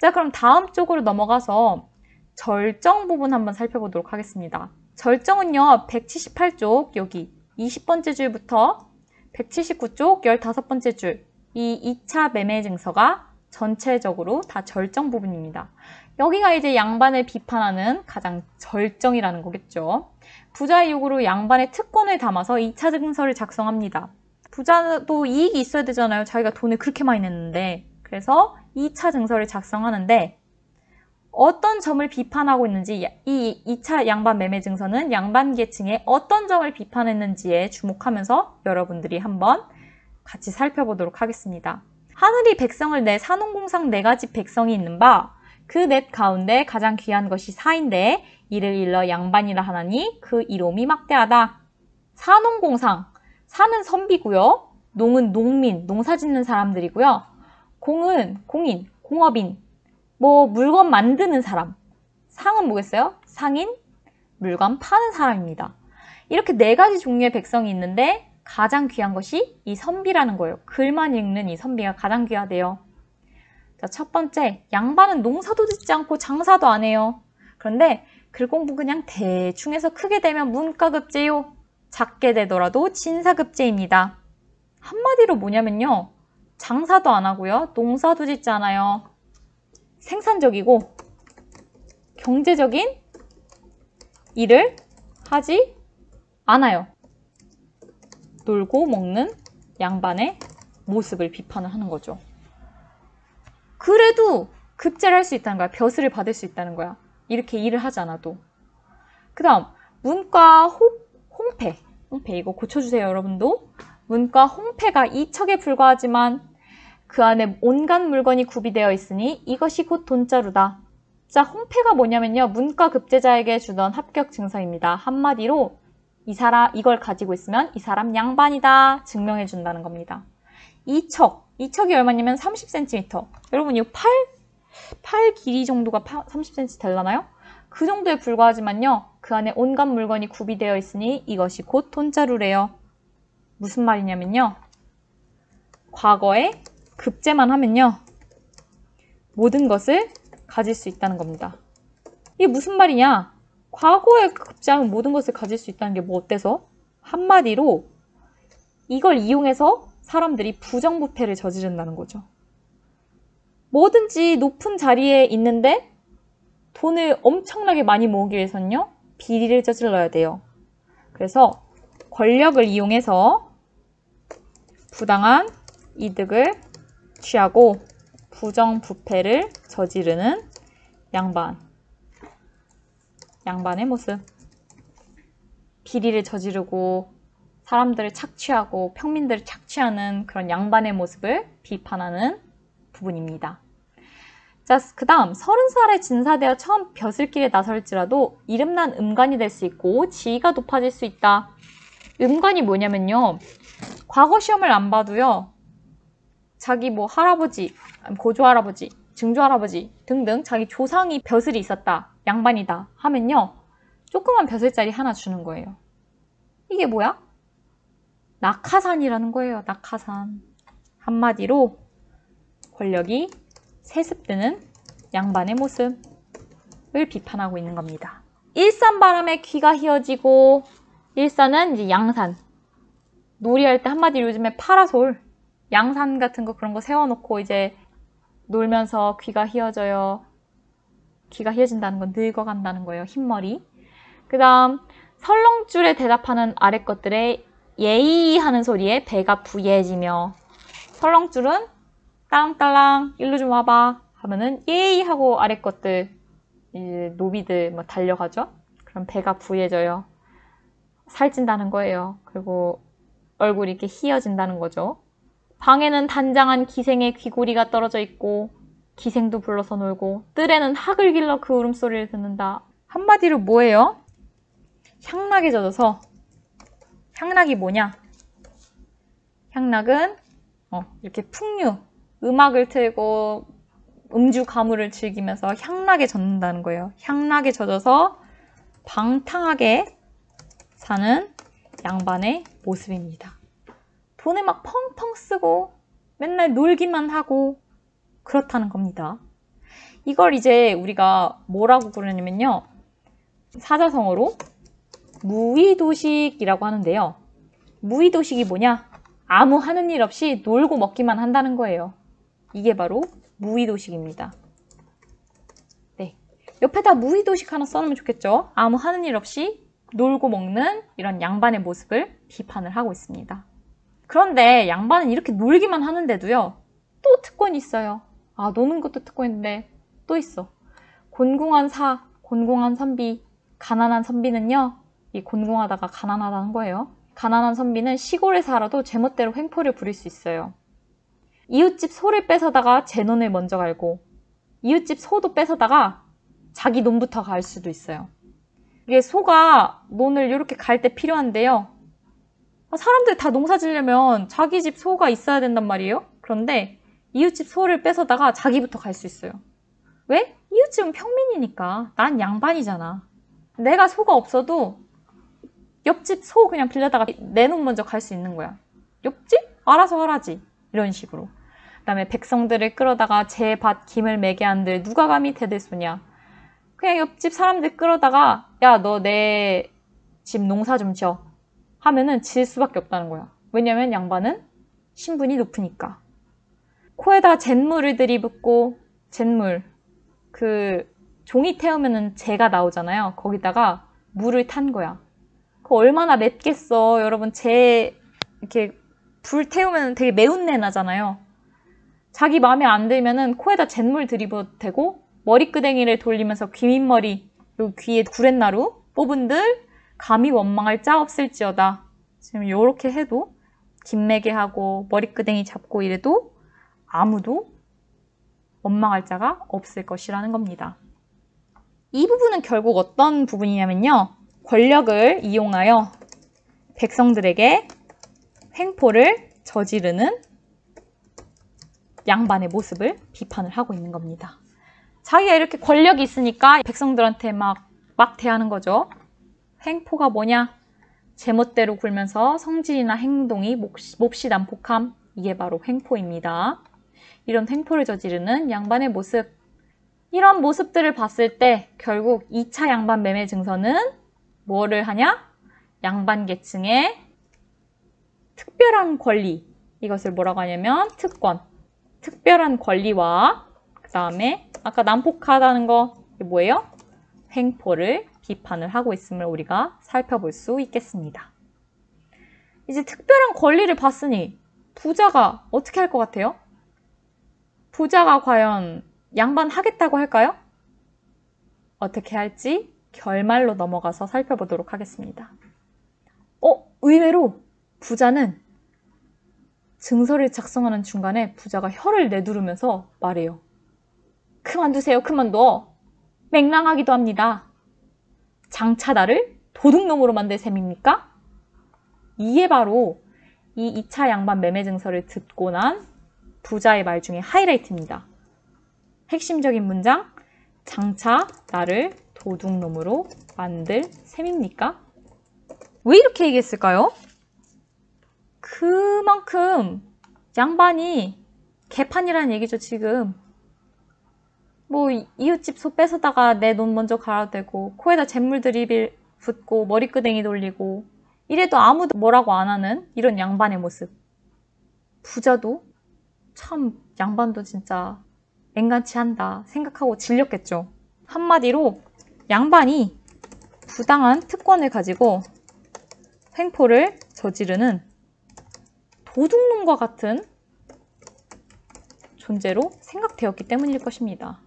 자, 그럼 다음 쪽으로 넘어가서 절정 부분 한번 살펴보도록 하겠습니다. 절정은요, 178쪽 여기 20번째 줄부터 179쪽 15번째 줄, 이 2차 매매 증서가 전체적으로 다 절정 부분입니다. 여기가 이제 양반을 비판하는 가장 절정이라는 거겠죠. 부자의 요구로 양반의 특권을 담아서 2차 증서를 작성합니다. 부자도 이익이 있어야 되잖아요. 자기가 돈을 그렇게 많이 냈는데. 그래서 2차 증서를 작성하는데 어떤 점을 비판하고 있는지, 이 2차 양반 매매 증서는 양반 계층의 어떤 점을 비판했는지에 주목하면서 여러분들이 한번 같이 살펴보도록 하겠습니다. 하늘이 백성을 내 산홍공상 4가지 백성이 있는 바 그 넷 가운데 가장 귀한 것이 사인데 이를 일러 양반이라 하나니 그 이로움이 막대하다. 산홍공상, 산은 선비고요. 농은 농민, 농사 짓는 사람들이고요. 공은 공인, 공업인, 뭐 물건 만드는 사람. 상은 뭐겠어요? 상인, 물건 파는 사람입니다. 이렇게 4가지 종류의 백성이 있는데 가장 귀한 것이 이 선비라는 거예요. 글만 읽는 이 선비가 가장 귀하대요. 자, 첫 번째, 양반은 농사도 짓지 않고 장사도 안 해요. 그런데 글 공부 그냥 대충 해서 크게 되면 문과급제요. 작게 되더라도 진사급제입니다. 한마디로 뭐냐면요. 장사도 안 하고요. 농사도 짓지 않아요. 생산적이고 경제적인 일을 하지 않아요. 놀고 먹는 양반의 모습을 비판을 하는 거죠. 그래도 급제를 할 수 있다는 거야. 벼슬을 받을 수 있다는 거야. 이렇게 일을 하지 않아도. 그 다음 문과 홍패. 홍패 이거 고쳐주세요, 여러분도. 문과 홍패가 2척에 불과하지만 그 안에 온갖 물건이 구비되어 있으니 이것이 곧 돈자루다. 자, 홍패가 뭐냐면요. 문과 급제자에게 주던 합격 증서입니다. 한마디로 이걸 가지고 있으면 이 사람 양반이다 증명해 준다는 겁니다. 2척이 얼마냐면 30cm. 여러분 이거 팔 길이 정도가 30cm 되려나요? 그 정도에 불과하지만요. 그 안에 온갖 물건이 구비되어 있으니 이것이 곧 돈자루래요. 무슨 말이냐면요. 과거에 급제만 하면요. 모든 것을 가질 수 있다는 겁니다. 이게 무슨 말이냐? 과거에 급제하면 모든 것을 가질 수 있다는 게 뭐 어때서? 한마디로 이걸 이용해서 사람들이 부정부패를 저지른다는 거죠. 뭐든지 높은 자리에 있는데 돈을 엄청나게 많이 모으기 위해서는요. 비리를 저질러야 돼요. 그래서 권력을 이용해서 부당한 이득을 취하고 부정부패를 저지르는 양반의 모습. 비리를 저지르고 사람들을 착취하고 평민들을 착취하는 그런 양반의 모습을 비판하는 부분입니다. 자, 그 다음 30살에 진사되어 처음 벼슬길에 나설지라도 이름난 음관이 될 수 있고 지위가 높아질 수 있다. 음관이 뭐냐면요. 과거 시험을 안 봐도요. 자기 뭐 할아버지, 고조할아버지, 증조할아버지 등등 자기 조상이 벼슬이 있었다. 양반이다 하면요. 조그만 벼슬자리 하나 주는 거예요. 이게 뭐야? 낙하산이라는 거예요. 낙하산. 한마디로 권력이 세습되는 양반의 모습을 비판하고 있는 겁니다. 일산바람에 귀가 휘어지고 일산은 이제 양산. 놀이할 때 한마디로 요즘에 파라솔, 양산 같은 거 그런 거 세워놓고 이제 놀면서 귀가 휘어져요. 귀가 휘어진다는 건 늙어간다는 거예요. 흰머리. 그 다음 설렁줄에 대답하는 아래 것들에 예의 하는 소리에 배가 부예지며 설렁줄은 딸랑딸랑 일로 좀 와봐 하면은 예의 하고 아래 것들 이제 노비들 뭐 달려가죠. 그럼 배가 부예져요. 살찐다는 거예요. 그리고 얼굴이 이렇게 휘어진다는 거죠. 방에는 단장한 기생의 귀고리가 떨어져 있고 기생도 불러서 놀고 뜰에는 학을 길러 그 울음소리를 듣는다. 한마디로 뭐예요? 향락에 젖어서. 향락이 뭐냐? 향락은 이렇게 풍류, 음악을 틀고 음주 가무를 즐기면서 향락에 젖는다는 거예요. 향락에 젖어서 방탕하게 사는 양반의 모습입니다. 돈을 막 펑펑 쓰고 맨날 놀기만 하고 그렇다는 겁니다. 이걸 이제 우리가 뭐라고 부르냐면요. 사자성어로 무의도식이라고 하는데요. 무의도식이 뭐냐? 아무 하는 일 없이 놀고 먹기만 한다는 거예요. 이게 바로 무의도식입니다. 네, 옆에다 무의도식 하나 써놓으면 좋겠죠? 아무 하는 일 없이 놀고 먹는 이런 양반의 모습을 비판을 하고 있습니다. 그런데 양반은 이렇게 놀기만 하는데도요. 또 특권이 있어요. 아, 노는 것도 특권인데 또 있어. 곤궁한 사, 곤궁한 선비, 가난한 선비는요. 이 곤궁하다가 가난하다는 거예요. 가난한 선비는 시골에 살아도 제멋대로 횡포를 부릴 수 있어요. 이웃집 소를 뺏어다가 제 논을 먼저 갈고 이웃집 소도 뺏어다가 자기 논부터 갈 수도 있어요. 이게 소가 논을 이렇게 갈 때 필요한데요. 사람들 다 농사 지려면 자기 집 소가 있어야 된단 말이에요. 그런데 이웃집 소를 뺏어다가 자기부터 갈 수 있어요. 왜? 이웃집은 평민이니까. 난 양반이잖아. 내가 소가 없어도 옆집 소 그냥 빌려다가 내 논 먼저 갈 수 있는 거야. 옆집? 알아서 하라지. 이런 식으로. 그 다음에 백성들을 끌어다가 제 밭 김을 매게 한들 누가 감히 대들소냐. 그냥 옆집 사람들 끌어다가 야, 너 내 집 농사 좀 지어. 하면은 질 수밖에 없다는 거야. 왜냐면 양반은 신분이 높으니까. 코에다 잿물을 들이붓고 잿물, 그 종이 태우면은 재가 나오잖아요. 거기다가 물을 탄 거야. 그거 얼마나 맵겠어. 여러분, 재 이렇게 불 태우면 되게 매운 내 나잖아요. 자기 마음에 안 들면은 코에다 잿물 들이붓 대고 머리끄댕이를 돌리면서 귀밑머리, 요 귀에 구렛나루 뽑은들 감히 원망할 자 없을지어다. 지금 요렇게 해도 김매게 하고 머리끄댕이 잡고 이래도 아무도 원망할 자가 없을 것이라는 겁니다. 이 부분은 결국 어떤 부분이냐면요. 권력을 이용하여 백성들에게 횡포를 저지르는 양반의 모습을 비판을 하고 있는 겁니다. 자기가 이렇게 권력이 있으니까 백성들한테 막 대하는 거죠. 횡포가 뭐냐? 제멋대로 굴면서 성질이나 행동이 몹시 난폭함. 이게 바로 횡포입니다. 이런 횡포를 저지르는 양반의 모습. 이런 모습들을 봤을 때 결국 2차 양반 매매 증서는 뭐를 하냐? 양반 계층의 특별한 권리. 이것을 뭐라고 하냐면 특권. 특별한 권리와 그 다음에 아까 난폭하다는 거 이게 뭐예요? 횡포를 비판을 하고 있음을 우리가 살펴볼 수 있겠습니다. 이제 특별한 권리를 봤으니 부자가 어떻게 할 것 같아요? 부자가 과연 양반하겠다고 할까요? 어떻게 할지 결말로 넘어가서 살펴보도록 하겠습니다. 의외로 부자는 증서를 작성하는 중간에 부자가 혀를 내두르면서 말해요. 그만두세요, 그만둬. 맹랑하기도 합니다. 장차 나를 도둑놈으로 만들 셈입니까? 이게 바로 이 2차 양반 매매 증서를 듣고 난 부자의 말 중에 하이라이트입니다. 핵심적인 문장, 장차 나를 도둑놈으로 만들 셈입니까? 왜 이렇게 얘기했을까요? 그만큼 양반이 개판이라는 얘기죠, 지금. 뭐 이웃집 소 뺏어다가 내 논 먼저 갈아대고 코에다 잿물 들이붓고 머리끄댕이 돌리고 이래도 아무도 뭐라고 안 하는 이런 양반의 모습. 부자도 참 양반도 진짜 맹간치 한다 생각하고 질렸겠죠. 한마디로 양반이 부당한 특권을 가지고 횡포를 저지르는 도둑놈과 같은 존재로 생각되었기 때문일 것입니다.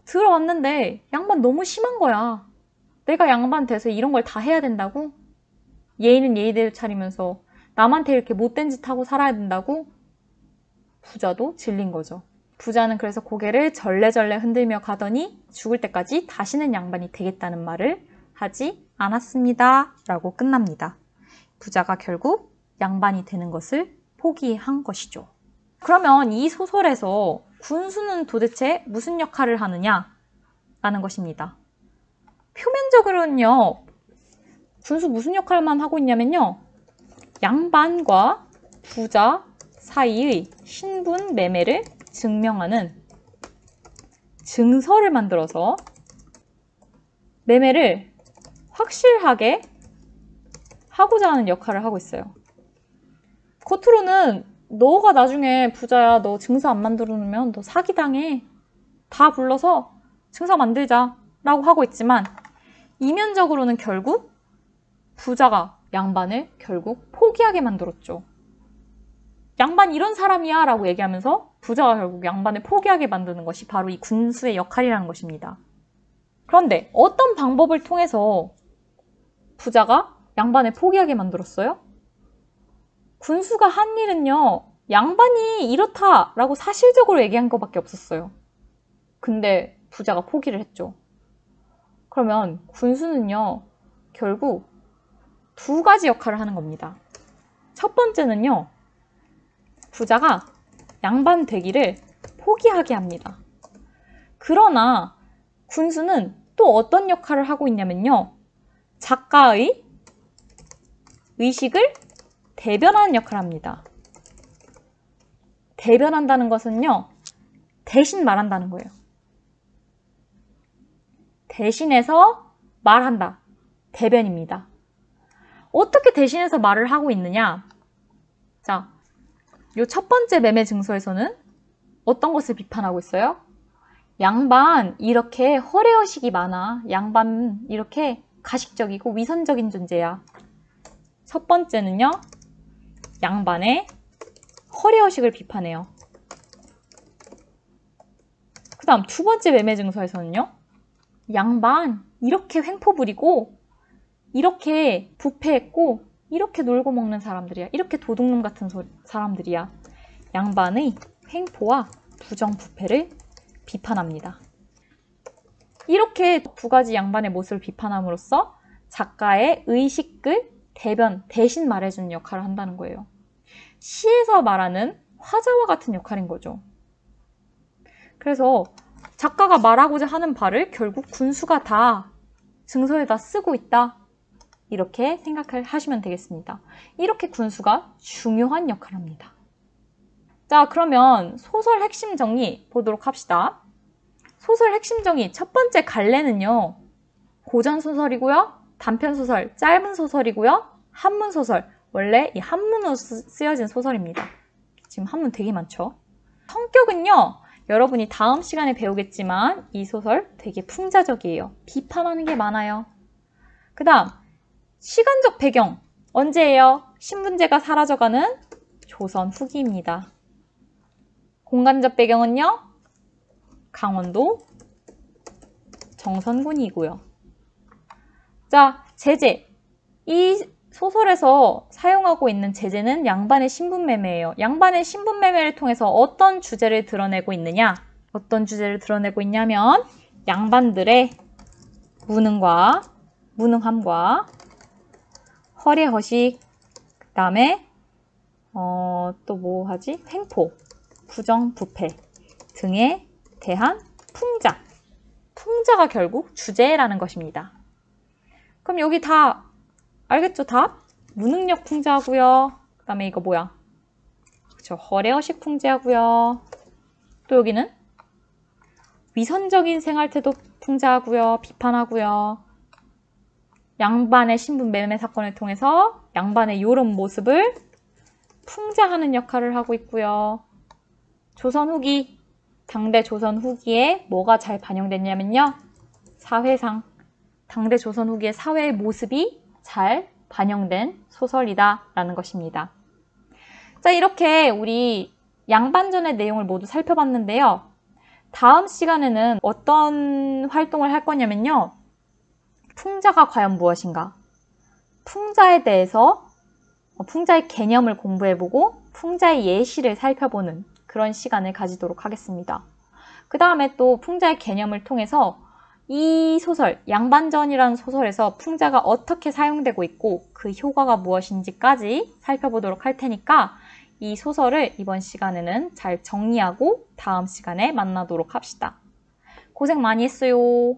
들어왔는데 양반 너무 심한 거야. 내가 양반 돼서 이런 걸 다 해야 된다고? 예의는 예의대로 차리면서 남한테 이렇게 못된 짓 하고 살아야 된다고? 부자도 질린 거죠. 부자는 그래서 고개를 절레절레 흔들며 가더니 죽을 때까지 다시는 양반이 되겠다는 말을 하지 않았습니다. 라고 끝납니다. 부자가 결국 양반이 되는 것을 포기한 것이죠. 그러면 이 소설에서 군수는 도대체 무슨 역할을 하느냐? 라는 것입니다. 표면적으로는요. 군수 무슨 역할만 하고 있냐면요. 양반과 부자 사이의 신분 매매를 증명하는 증서를 만들어서 매매를 확실하게 하고자 하는 역할을 하고 있어요. 겉으로는 너가 나중에 부자야, 너 증서 안 만들어 놓으면 너 사기당해. 다 불러서 증서 만들자 라고 하고 있지만 이면적으로는 결국 부자가 양반을 결국 포기하게 만들었죠. 양반 이런 사람이야 라고 얘기하면서 부자가 결국 양반을 포기하게 만드는 것이 바로 이 군수의 역할이라는 것입니다. 그런데 어떤 방법을 통해서 부자가 양반을 포기하게 만들었어요? 군수가 한 일은요, 양반이 이렇다라고 사실적으로 얘기한 것밖에 없었어요. 근데 부자가 포기를 했죠. 그러면 군수는요, 결국 두 가지 역할을 하는 겁니다. 첫 번째는요, 부자가 양반 되기를 포기하게 합니다. 그러나 군수는 또 어떤 역할을 하고 있냐면요, 작가의 의식을 대변하는 역할을 합니다. 대변한다는 것은요, 대신 말한다는 거예요. 대신해서 말한다. 대변입니다. 어떻게 대신해서 말을 하고 있느냐? 자, 요 첫 번째 매매 증서에서는 어떤 것을 비판하고 있어요? 양반 이렇게 허례허식이 많아. 양반 이렇게 가식적이고 위선적인 존재야. 첫 번째는요, 양반의 허례허식을 비판해요. 그 다음 두 번째 매매 증서에서는요, 양반 이렇게 횡포 부리고 이렇게 부패했고 이렇게 놀고 먹는 사람들이야. 이렇게 도둑놈 같은 사람들이야. 양반의 횡포와 부정부패를 비판합니다. 이렇게 두 가지 양반의 모습을 비판함으로써 작가의 의식을 대신 말해주는 역할을 한다는 거예요. 시에서 말하는 화자와 같은 역할인 거죠. 그래서 작가가 말하고자 하는 바를 결국 군수가 다 증서에다 쓰고 있다. 이렇게 생각을 하시면 되겠습니다. 이렇게 군수가 중요한 역할을 합니다. 자, 그러면 소설 핵심 정의 보도록 합시다. 소설 핵심 정의 첫 번째 갈래는요, 고전 소설이고요, 단편 소설, 짧은 소설이고요, 한문 소설. 원래 이 한문으로 쓰여진 소설입니다. 지금 한문 되게 많죠? 성격은요, 여러분이 다음 시간에 배우겠지만 이 소설 되게 풍자적이에요. 비판하는 게 많아요. 그 다음 시간적 배경 언제예요? 신분제가 사라져가는 조선 후기입니다. 공간적 배경은요, 강원도 정선군이고요. 자, 제재. 이 소설에서 사용하고 있는 제재는 양반의 신분매매예요. 양반의 신분매매를 통해서 어떤 주제를 드러내고 있느냐? 어떤 주제를 드러내고 있냐면 양반들의 무능함과 허례허식, 그 다음에 또 뭐 하지? 횡포, 부정부패 등에 대한 풍자가 결국 주제라는 것입니다. 그럼 여기 다 알겠죠? 답? 무능력 풍자하고요. 그 다음에 이거 뭐야? 그쵸, 허례허식 풍자하고요. 또 여기는 위선적인 생활태도 풍자하고요. 비판하고요. 양반의 신분 매매 사건을 통해서 양반의 요런 모습을 풍자하는 역할을 하고 있고요. 조선 후기, 당대 조선 후기에 뭐가 잘 반영됐냐면요, 사회상, 당대 조선 후기의 사회의 모습이 잘 반영된 소설이다 라는 것입니다. 자, 이렇게 우리 양반전의 내용을 모두 살펴봤는데요. 다음 시간에는 어떤 활동을 할 거냐면요, 풍자가 과연 무엇인가, 풍자에 대해서 풍자의 개념을 공부해보고 풍자의 예시를 살펴보는 그런 시간을 가지도록 하겠습니다. 그 다음에 또 풍자의 개념을 통해서 이 소설, 양반전이라는 소설에서 풍자가 어떻게 사용되고 있고 그 효과가 무엇인지까지 살펴보도록 할 테니까 이 소설을 이번 시간에는 잘 정리하고 다음 시간에 만나도록 합시다. 고생 많이 했어요.